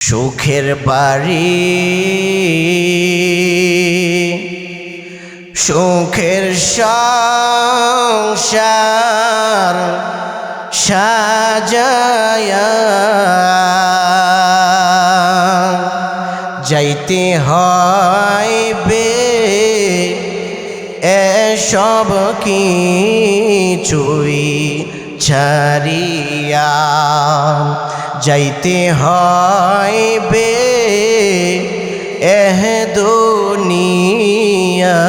সুখের বাড়ি সুখের সংসার সাজায়া যাইতে হইবে এসব কিছুই ছাড়িয়া যাইতে হইবে এহ দুনিয়া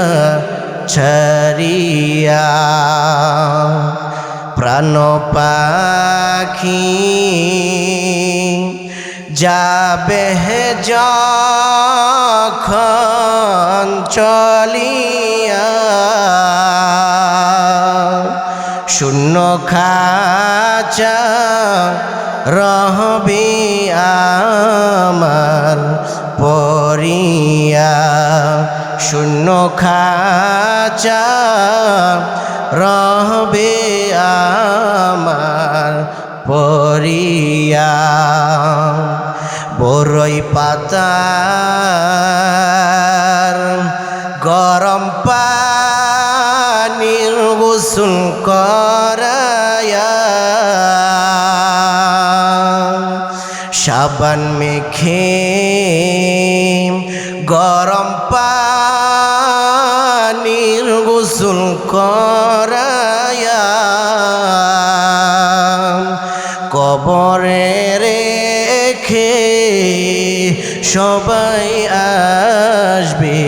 ছাড়িয়া প্রাণ পাখি যাবে যখন চলিয়া শূন্য খাঁচা রহবে আমার পরিয়া শূন্য খাঁচা রহবে আমার পরিয়া বরই পাতার গরম পানির গোসল করায়া সাবান মেখে গরম পানির গোসল করায়া কবরে রেখে সবাই আসবে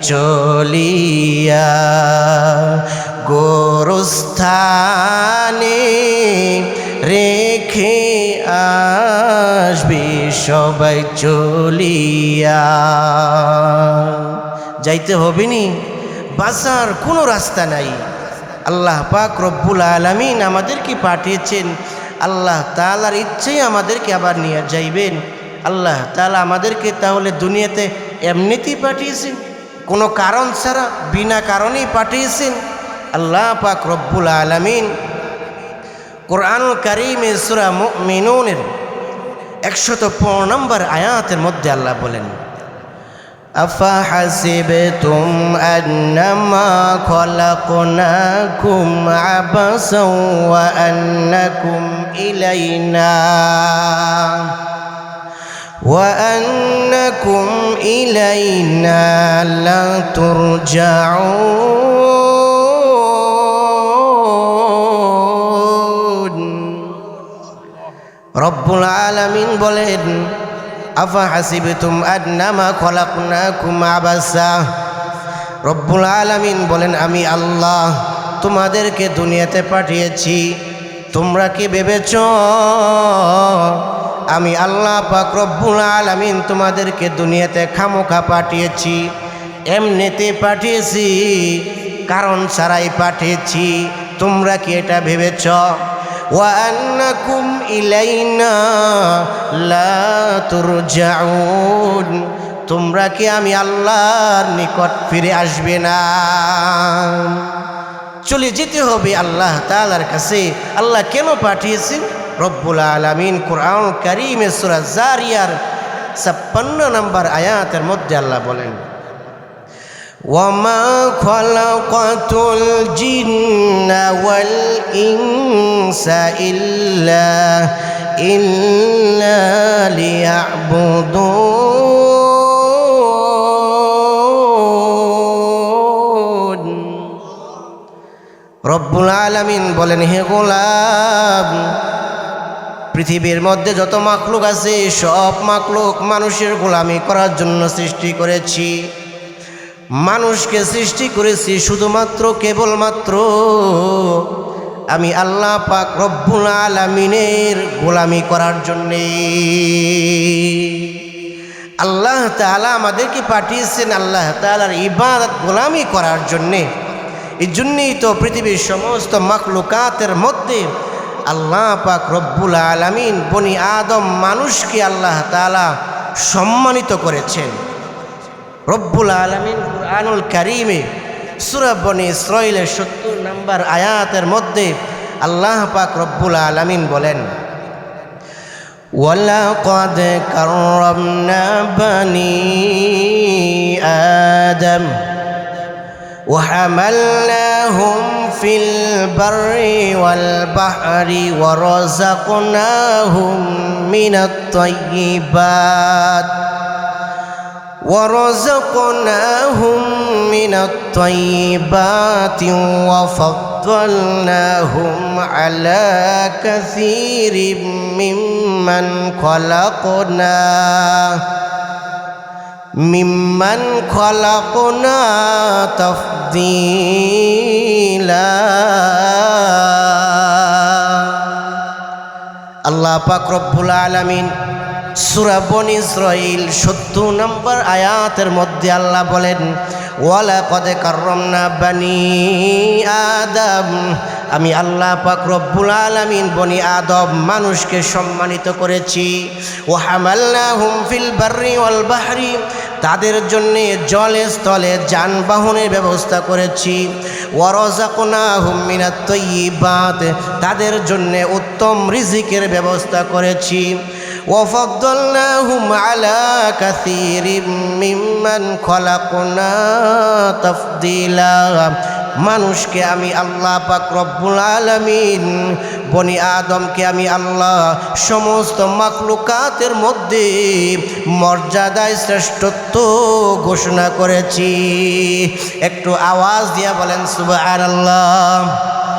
চলিয়া গোরস্থানে রেখে আসবে সবাই চলিয়া যাইতে হবে নি বাঁচার কোনো রাস্তা নাই আল্লাহ পাক রব্বুল আলামিন আমাদেরকে পাঠিয়েছেন আল্লাহ তাআলার ইচ্ছেই আমাদেরকে আবার নিয়ে যাইবেন আল্লাহ তাআলা আমাদেরকে তাহলে দুনিয়াতে এমনিতেই পাঠিয়েছেন কোনো কারণ ছাড়া বিনা কারণেই পাঠিয়েছেন আল্লাহ পাক রব্বুল আলামিন কুরআনুল কারীমে সূরা মুমিনুনের 105 নম্বর আয়াতের মধ্যে আল্লাহ বলেন আফাহাসিবতুম আন্নামা খলাকনাকুম আবাসাও ওয়া আন্নাকুম ইলাইনা وأنكم إلينا لا ترجعون رب العالمين বলেন আফা হাসিবতুম আন্নামা খলাকনাকুম আবাসা রব্বুল আলামিন বলেন আমি আল্লাহ তোমাদেরকে দুনিয়াতে পাঠিয়েছি তোমরা কি ভেবেছো আমি আল্লাহ পাক রব্বুল আলামিন তোমাদেরকে দুনিয়াতে খামোখা পাঠিয়েছি এমনিতে পাঠিয়েছি কারণ ছাড়াই পাঠিয়েছি তোমরা কি এটা ভেবেছ ওয়া আন্নাকুম ইলাইনা লা তুরজাউন তোমরা কি আমি আল্লাহর নিকট ফিরে আসবে না চলে যেতে হবে আল্লাহ তাআলার কাছে আল্লাহ কেন পাঠিয়েছেন রব্বুল আলামিন কুরআনুল কারীমে সূরা জারিয়ার 56 নম্বর আয়াতের মধ্যে আল্লাহ বলেন ওয়ামা খলাকাতুল জিন্না ওয়াল ইনসা ইল্লা লিয়াবুদুন রব্বুল আলামিন বলেন হে গোলাম পৃথিবীর মধ্যে যত মাখলুক আছে সব মাখলুক মানুষের গোলামি করার জন্য সৃষ্টি করেছি মানুষকে সৃষ্টি করেছি শুধুমাত্র কেবলমাত্র আমি আল্লাহ পাক রব্বুল আলামিনের গোলামি করার জন্যে আল্লাহ তাআলা আমাদেরকে পাঠিয়েছেন আল্লাহ তাআলার ইবাদত গোলামি করার জন্যে এই জন্যই তো পৃথিবীর সমস্ত মাখলুকাতের মধ্যে আল্লাহ পাক রব্বুল আলামিন বনি আদম মানুষকে আল্লাহ তাআলা সম্মানিত করেছেন রব্বুল আলামিন কুরআনুল কারীমে সূরা বনী ইসরাঈলের 70 নম্বর আয়াতের মধ্যে আল্লাহ পাক রব্বুল আলামিন বলেন ওয়ালাকাদ কাররামনা বানি আদম وحملناهم في البر والبحر ورزقناهم من الطيبات وفضلناهم على كثير ممن خلقنا تفضيلا আল্লাহ পাক রব্বুল আলামিন সূরা বনী ইসরাঈল 70 নম্বর আয়াতের মধ্যে আল্লাহ বলেন ওয়ালাকাদ কাররামনা বানি আদম, আমি আল্লাহ পাক রব্বুল আলামিন বনি আদম মানুষকে সম্মানিত করেছি। ওয়া হামালনাহুম ফিল বাররি ওয়াল বাহরি, তাদের জন্যে জলে স্থলে যানবাহনের ব্যবস্থা করেছি। ওয়া রাযাকনাহুম মিনাত তাইয়্যিবাত, তাদের জন্যে উত্তম রিজিকের ব্যবস্থা করেছি। ওয়া ফাদ্দালনাহুম আলা কাসীরিম মিম্মান খলাকনা তাফদীলা, মানুষকে আমি আল্লাহ পাক রব্বুল আলামিন বনি আদমকে আমি আল্লাহ সমস্ত মাখলুকাতের মধ্যে মর্যাদায় শ্রেষ্ঠত্ব ঘোষণা করেছি। একটু আওয়াজ দিয়া বলেন সুবহানাল্লাহ।